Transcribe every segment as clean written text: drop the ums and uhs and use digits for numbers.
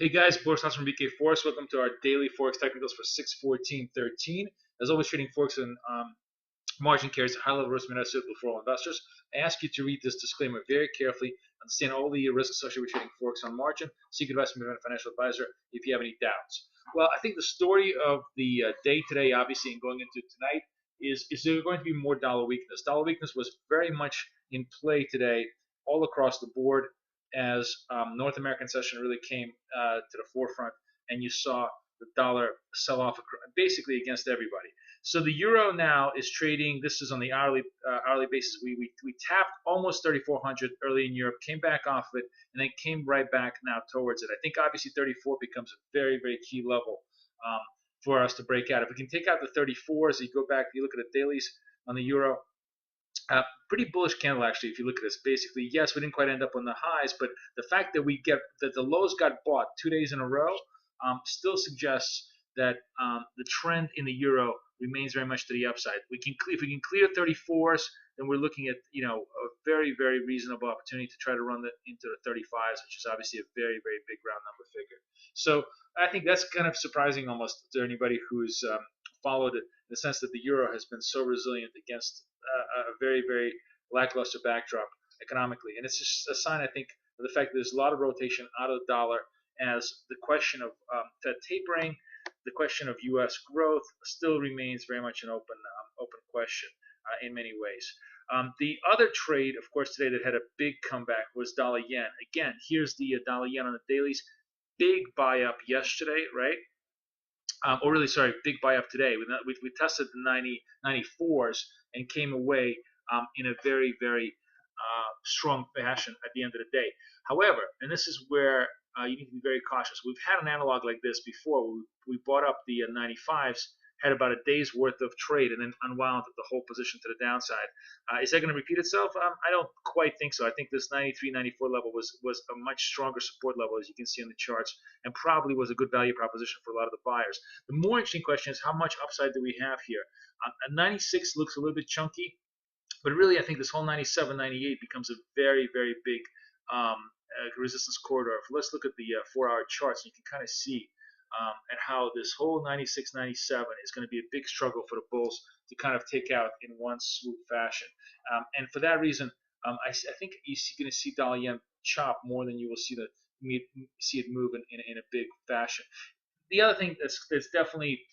Hey guys, Boris Haas from BK Forex. Welcome to our daily Forex technicals for 6/14/13. As always, trading Forex and margin carries a high level risk may not suitable for all investors. I ask you to read this disclaimer very carefully, understand all the risks associated with trading Forex on margin, seek advice from a financial advisor if you have any doubts. Well, I think the story of the day today, obviously, and going into tonight, is there going to be more dollar weakness. Dollar weakness was very much in play today all across the board as North American session really came to the forefront, and you saw the dollar sell off basically against everybody. So the euro now is trading. This is on the hourly basis. We tapped almost 3,400 early in Europe, came back off of it, and then came right back now towards it. I think obviously 34 becomes a very very key level um, for us to break out. If we can take out the 34s, you go back, you look at the dailies on the euro. Pretty bullish candle actually. If you look at this, basically, yes, we didn't quite end up on the highs, but the fact that the lows got bought 2 days in a row still suggests that the trend in the euro remains very much to the upside. If we can clear 34s, then we're looking at a very very reasonable opportunity to try to run into the 35s, which is obviously a very very big round number figure. So I think that's kind of surprising almost to anybody who's followed it, in the sense that the euro has been so resilient against a very, very lackluster backdrop economically. And it's just a sign, I think, of the fact that there's a lot of rotation out of the dollar, as the question of Fed tapering, the question of U.S. growth still remains very much an open question in many ways. The other trade, of course, today that had a big comeback was dollar yen. Again, here's the dollar yen on the dailies. Big buy up yesterday, right? Or really, sorry, big buy up today. We tested the 94s and came away in a very, very strong fashion at the end of the day. However, and this is where you need to be very cautious. We've had an analog like this before. We bought up the 95s, had about a day's worth of trade, and then unwound the whole position to the downside. Is that going to repeat itself? I don't quite think so. I think this 93, 94 level was a much stronger support level, as you can see on the charts, and probably was a good value proposition for a lot of the buyers. The more interesting question is, how much upside do we have here? A 96 looks a little bit chunky, but really I think this whole 97, 98 becomes a very, very big resistance corridor. Let's look at the 4-hour charts, and you can kind of see and how this whole 96, 97 is going to be a big struggle for the bulls to kind of take out in one swoop fashion. And for that reason, I think you're going to see dollar yen chop more than you will see it move in a big fashion. The other thing that's definitely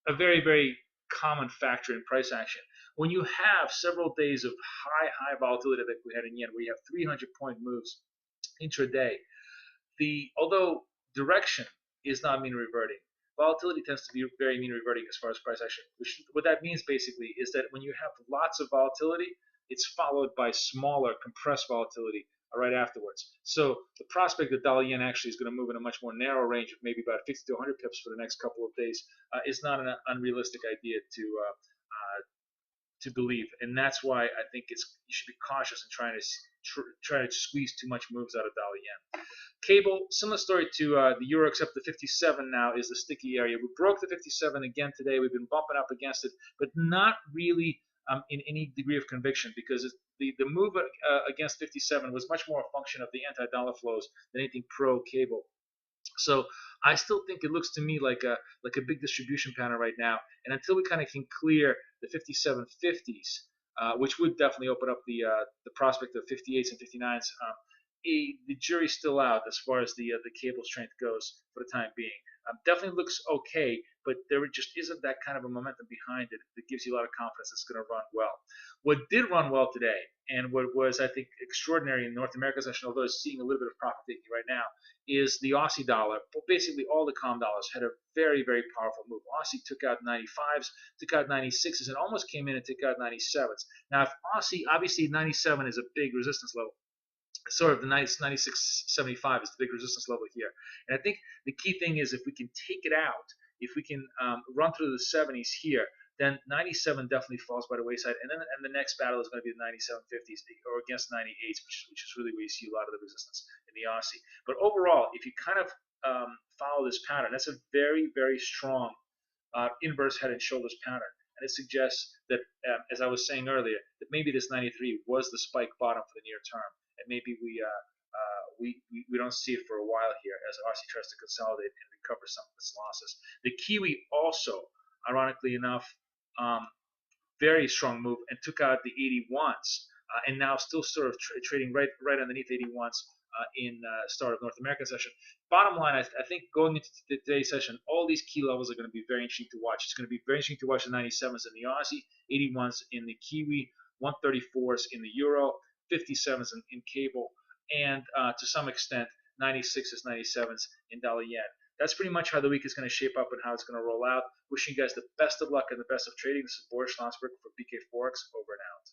a very, very common factor in price action, when you have several days of high volatility like we had in yen, where you have 300-point moves intraday, although direction is not mean reverting, volatility tends to be very mean reverting as far as price action. What that means basically is that when you have lots of volatility, it's followed by smaller compressed volatility right afterwards. So the prospect that dollar yen actually is going to move in a much more narrow range of maybe about 50 to 100 pips for the next couple of days is not an unrealistic idea to believe, and that's why I think you should be cautious in try to squeeze too much moves out of dollar yen. Cable, similar story to the euro, except the 57 now is the sticky area. We broke the 57 again today. We've been bumping up against it, but not really in any degree of conviction, because the move against 57 was much more a function of the anti-dollar flows than anything pro-cable. So I still think it looks to me like a big distribution pattern right now, and until we kind of can clear the 57.50s, which would definitely open up the prospect of 58s and 59s, the jury's still out as far as the cable strength goes for the time being. Definitely looks okay, but there just isn't that kind of a momentum behind it that gives you a lot of confidence it's going to run well. What did run well today, and what was, I think, extraordinary in North America session, although it's seeing a little bit of profit taking right now, is the Aussie dollar. Basically, all the COM dollars had a very, very powerful move. Aussie took out 95s, took out 96s, and almost came in and took out 97s. Now, if Aussie, obviously 97 is a big resistance level, sort of the 96.75 is the big resistance level here. And I think the key thing is, if we can take it out, if we can run through the 70s here, then 97 definitely falls by the wayside. And the next battle is going to be the 97.50s or against 98s, which is really where you see a lot of the resistance in the Aussie. But overall, if you kind of follow this pattern, that's a very, very strong inverse head and shoulders pattern. And it suggests that, as I was saying earlier, that maybe this 93 was the spike bottom for the near term. And maybe we we don't see it for a while here as RC tries to consolidate and recover some of its losses. The Kiwi also, ironically enough, very strong move and took out the 81s, and now still sort of trading right underneath 81s in start of North American session. Bottom line, I think going into today's session, all these key levels are going to be very interesting to watch. It's going to be very interesting to watch the 97s in the Aussie, 81s in the Kiwi, 134s in the Euro, 57s in cable, and to some extent 96s, 97s in dollar yen. That's pretty much how the week is going to shape up and how it's going to roll out. Wishing you guys the best of luck and the best of trading. This is Boris Schlossberg for BK Forex. Over and out.